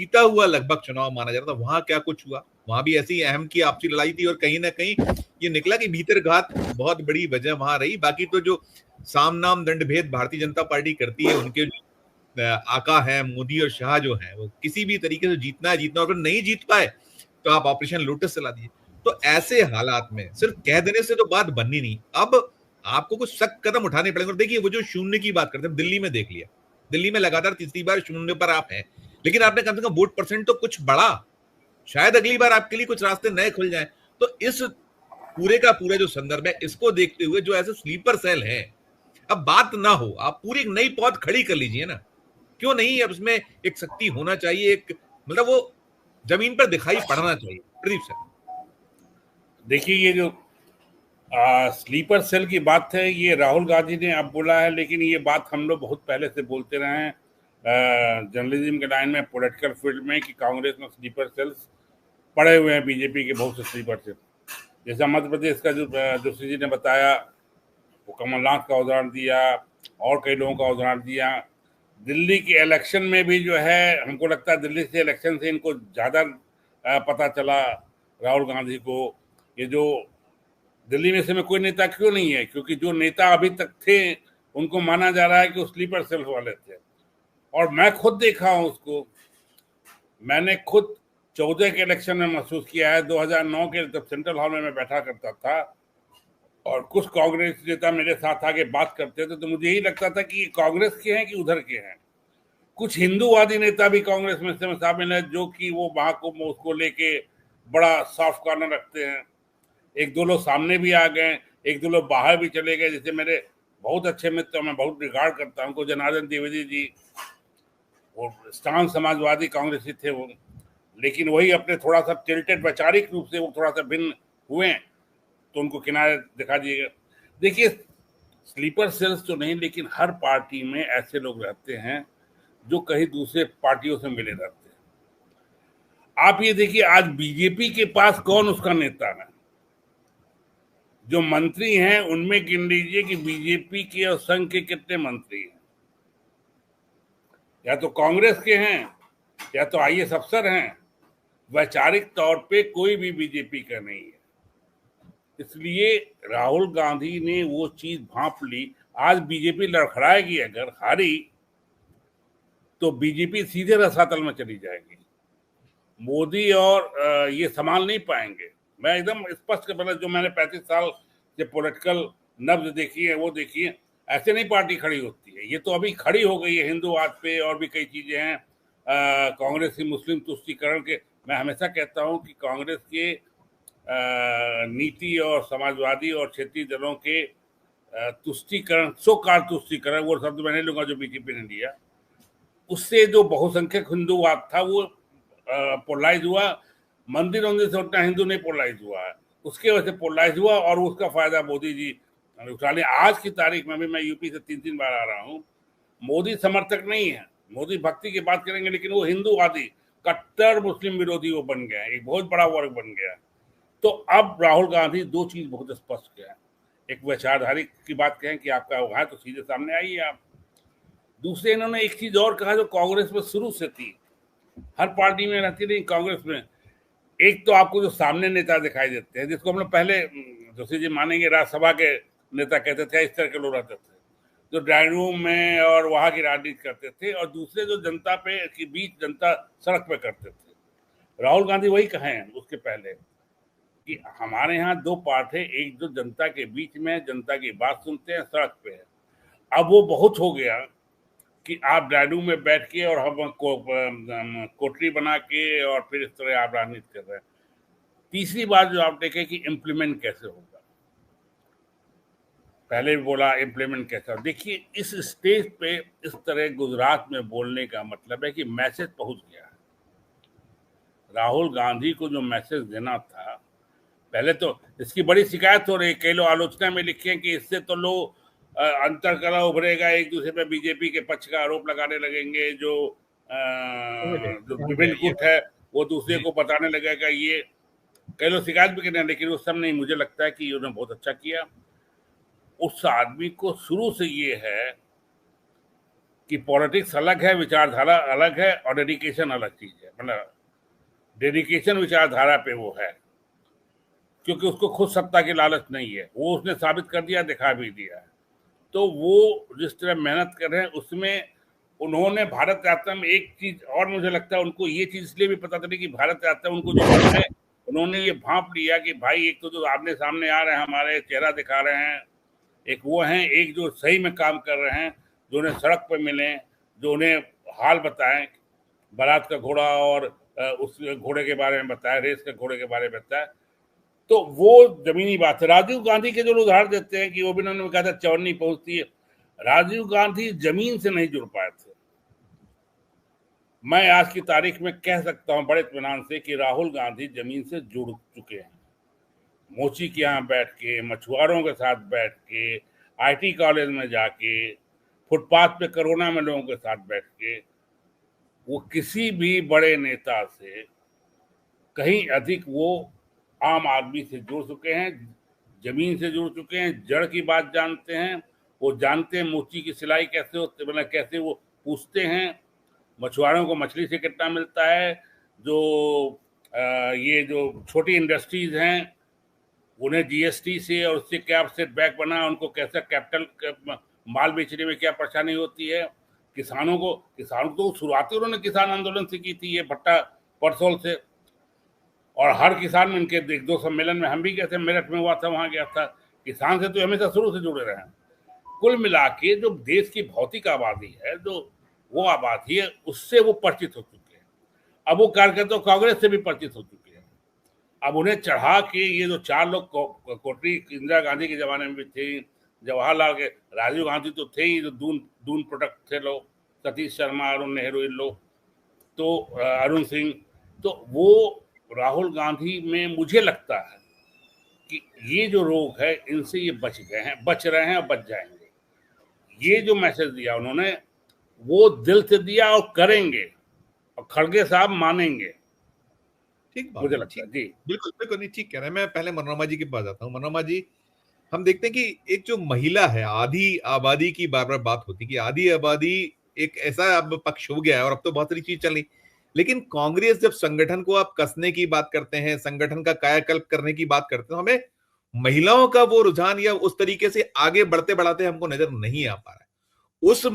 जीता हुआ लगभग चुनाव माना जा रहा था। वहां क्या कुछ हुआ, वहां भी ऐसी अहम की आपसी लड़ाई थी और कहीं ना कहीं ये निकला कि भीतर घात बहुत बड़ी वजह वहां रही। बाकी तो जो साम नाम दंड भेद भारतीय जनता पार्टी करती है, उनके जो आका है मोदी और शाह जो है, वो किसी भी तरीके से जीतना है जीतना, और अगर नहीं जीत पाए तो आप ऑपरेशन लोटस चला दीजिए। तो ऐसे हालात में सिर्फ कह देने से तो बात बननी नहीं, अब आपको कुछ सख्त कदम उठाने पड़ेंगे। और देखिए वो जो शून्य की बात करते हैं, दिल्ली में देख लिया, दिल्ली में लगातार तीसरी बार शून्य पर आप हैं, लेकिन आपने कम से कम वोट परसेंट तो कुछ बढ़ा, शायद अगली बार आपके लिए कुछ रास्ते नए खुल जाएं। तो इस पूरे का पूरा जो संदर्भ है, इसको देखते हुए जो ऐसे स्लीपर सेल है, अब बात ना हो, आप पूरी एक नई पौध खड़ी कर लीजिए ना, क्यों नहीं? अब उसमें एक शक्ति होना चाहिए, एक मतलब वो जमीन पर दिखाई पड़ना चाहिए। प्रदीप सर, देखिए ये जो स्लीपर सेल की बात है, ये राहुल गांधी ने अब बोला है, लेकिन ये बात हम लोग बहुत पहले से बोलते रहे हैं जर्नलिज्म के लाइन में, पॉलिटिकल फील्ड में, कि कांग्रेस में स्लीपर सेल्स पड़े हुए हैं, बीजेपी के बहुत से स्लीपर सेल। जैसा मध्य प्रदेश का जो जोशी जी ने बताया, वो कमलनाथ का उदाहरण दिया और कई लोगों का उदाहरण दिया। दिल्ली के इलेक्शन में भी जो है, हमको लगता है दिल्ली से इलेक्शन से इनको ज़्यादा पता चला राहुल गांधी को। ये जो दिल्ली में से में कोई नेता क्यों नहीं है, क्योंकि जो नेता अभी तक थे उनको माना जा रहा है कि वो स्लीपर सेल वाले थे। और मैं खुद देखा हूं उसको, मैंने खुद 14 के इलेक्शन में महसूस किया है। 2009 के जब सेंट्रल हॉल में मैं बैठा करता था और कुछ कांग्रेस नेता मेरे साथ आके बात करते थे, तो मुझे यही लगता था कि ये कांग्रेस के हैं कि उधर के हैं। कुछ हिंदूवादी नेता भी कांग्रेस में से शामिल है, जो कि वो महाकुंभ उसको लेके बड़ा सॉफ्ट कॉर्नर रखते हैं। एक दो लोग सामने भी आ गए, एक दो लोग बाहर भी चले गए। जैसे मेरे बहुत अच्छे मित्र, मैं बहुत रिगार्ड करता हूँ, उनको जनार्दन द्विवेदी जी, वो स्टान समाजवादी कांग्रेसी थे वो, लेकिन वही अपने थोड़ा सा टिल्टेड वैचारिक रूप से वो थोड़ा सा भिन्न हुए, तो उनको किनारे दिखा दिएगा। देखिए स्लीपर सेल्स तो नहीं, लेकिन हर पार्टी में ऐसे लोग रहते हैं जो कहीं दूसरे पार्टियों से मिले रहते हैं। आप ये देखिए आज बीजेपी के पास कौन उसका नेता है, जो मंत्री हैं उनमें गिन लीजिए कि बीजेपी के और संघ के कितने मंत्री हैं। या तो कांग्रेस के हैं या तो आईएएस अफसर हैं, वैचारिक तौर पे कोई भी बीजेपी का नहीं है। इसलिए राहुल गांधी ने वो चीज भांप ली। आज बीजेपी लड़खड़ाएगी, अगर हारी तो बीजेपी सीधे रसातल में चली जाएगी। मोदी और ये संभाल नहीं पाएंगे। मैं एकदम स्पष्ट कर, जो मैंने 35 साल से पॉलिटिकल नब्ज देखी है वो देखी है, ऐसे नहीं पार्टी खड़ी होती है। ये तो अभी खड़ी हो गई है हिंदूवाद पे, और भी कई चीजें हैं, कांग्रेस की मुस्लिम तुष्टीकरण के। मैं हमेशा कहता हूं कि कांग्रेस के नीति और समाजवादी और क्षेत्रीय दलों के तुष्टीकरण, सोकार तुष्टीकरण, वो शब्द मैं नहीं लूंगा जो बीजेपी ने लिया, उससे जो बहुसंख्यक हिंदूवाद था वो पोलराइज हुआ। मंदिर वंदिर से उतना हिंदू नहीं पोलराइज हुआ है, उसके वजह से पोलराइज हुआ, और उसका फायदा मोदी जी उठा लिया। आज की तारीख में भी मैं यूपी से 3 बार आ रहा हूँ, मोदी समर्थक नहीं है। मोदी भक्ति की बात करेंगे, लेकिन वो हिंदूवादी कट्टर मुस्लिम विरोधी वो बन गया है, एक बहुत बड़ा वर्ग बन गया है। तो अब राहुल गांधी दो चीज बहुत स्पष्ट किया है। एक विचारधारी की बात कहें कि आपका वो है तो सीधे सामने आइए आप। दूसरे इन्होंने एक चीज और कहा जो कांग्रेस में शुरू से थी, हर पार्टी में रहती नहीं, कांग्रेस में एक तो आपको जो सामने नेता दिखाई देते हैं, जिसको हम लोग पहले जोशी जी मानेंगे राज्यसभा के नेता कहते थे, इस तरह के लोग रहते थे जो ड्राइंग रूम में और वहां की राजनीति करते थे, और दूसरे जो जनता पे के बीच जनता सड़क पे करते थे। राहुल गांधी वही कहे हैं उसके पहले कि हमारे यहाँ दो पार्ट है, एक जो जनता के बीच में जनता की बात सुनते हैं, सड़क पे है। अब वो बहुत हो गया कि आप ड्राइंग में बैठ के और हम कोठरी बना के और फिर इस तरह आप राजनीति कर रहे हैं। तीसरी बात जो आप देखें कि इम्प्लीमेंट कैसे होगा, पहले भी बोला इम्प्लीमेंट कैसे होगा। देखिए इस स्टेज पे इस तरह गुजरात में बोलने का मतलब है कि मैसेज पहुंच गया है। राहुल गांधी को जो मैसेज देना था, पहले तो इसकी बड़ी शिकायत हो रही है, कई लोग आलोचना में लिखे हैं कि इससे तो लोग अंतर कला उभरेगा, एक दूसरे पे बीजेपी के पक्ष का आरोप लगाने लगेंगे, जो विभिन्न गुट है वो दूसरे को बताने लगेगा। ये कई लोग शिकायत भी करने, लेकिन उस समय नहीं, मुझे लगता है कि उन्होंने बहुत अच्छा किया। उस आदमी को शुरू से ये है कि पॉलिटिक्स अलग है, विचारधारा अलग है और डेडिकेशन अलग चीज है। मतलब डेडिकेशन विचारधारा पे वो है, क्योंकि उसको खुद सत्ता की लालच नहीं है, वो उसने साबित कर दिया, दिखा भी दिया है। तो वो जिस तरह मेहनत कर रहे हैं उसमें उन्होंने भारत यात्रा में एक चीज और मुझे लगता है उनको ये चीज इसलिए भी पता चली कि भारत यात्रा उनको जो है उन्होंने ये भांप लिया कि भाई एक तो जो आमने सामने आ रहे हैं, हमारे चेहरा दिखा रहे हैं, एक वो हैं, एक जो सही में काम कर रहे हैं, जो उन्हें सड़क पर मिले, जो उन्हें हाल बताएं, बारात का घोड़ा और उस घोड़े के बारे में बताया, रेस के घोड़े के बारे में बताया। तो वो जमीनी बात है। राजीव गांधी के जो उदाहरण देते हैं कि वो भी उन्होंने कहा था चौन नहीं पहुंचती है, राजीव गांधी जमीन से नहीं जुड़ पाए थे। मैं आज की तारीख में कह सकता हूं बड़े इत्मीनान से कि राहुल गांधी जमीन से जुड़ चुके हैं। मोची के यहाँ बैठ के, मछुआरों के साथ बैठ के, आईटी कॉलेज में जाके, फुटपाथ पे कोरोना में लोगों के साथ बैठ के, वो किसी भी बड़े नेता से कहीं अधिक वो आम आदमी से जुड़ चुके हैं, जमीन से जुड़ चुके हैं, जड़ की बात जानते हैं। वो जानते हैं मोची की सिलाई कैसे होती, मतलब कैसे वो पूछते हैं, मछुआरों को मछली से कितना मिलता है, जो ये जो छोटी इंडस्ट्रीज हैं उन्हें जीएसटी से और उससे क्या सेट बैक बना, उनको कैसा कैपिटल माल बेचने में क्या परेशानी होती है, किसानों को शुरुआती उन्होंने किसान आंदोलन से की थी, ये भट्टा परसोल से, और हर किसान में इनके एक दो सम्मेलन में हम भी गए थे, मेरठ में हुआ था, वहां गया था। किसान से तो हमेशा शुरू से जुड़े रहे हैं। कुल मिला के जो देश की भौतिक आबादी है, जो वो आबादी है, उससे वो परिचित हो चुके हैं। अब वो कार्यकर्ता कांग्रेस से भी परिचित हो चुके हैं। अब उन्हें चढ़ा के ये जो 4 लोग कोटरी इंदिरा गांधी के जमाने में भी थे, जवाहरलाल के, राजीव गांधी तो थे ही, जो दून प्रोडक्ट थे लोग, सतीश शर्मा, अरुण नेहरू, इन लोग, तो अरुण सिंह, तो वो राहुल गांधी में मुझे लगता है कि ये जो रोग है इनसे ये बच रहे हैं और बच जाएंगे। ये जो मैसेज दिया उन्होंने वो दिल से दिया और करेंगे, और खड़गे साहब मानेंगे। ठीक बात, मुझे लगता है जी, बिल्कुल बिल्कुल नहीं, ठीक कह रहे हैं। मैं पहले मनोरमा जी के पास जाता हूँ। मनोरमा जी, हम देखते हैं कि एक जो महिला है, आधी आबादी की बार बार बात होती है कि आधी आबादी एक ऐसा अब पक्ष हो गया है, और अब तो बहुत सारी चीज चल रही, लेकिन कांग्रेस जब संगठन को आप कसने की बात करते हैं, संगठन का कायाकल्प करने की बात करते हैं, तो हमें महिलाओं का वो रुझान या उस तरीके से आगे बढ़ते बढ़ाते हमको नजर नहीं आ पा रहा है। उस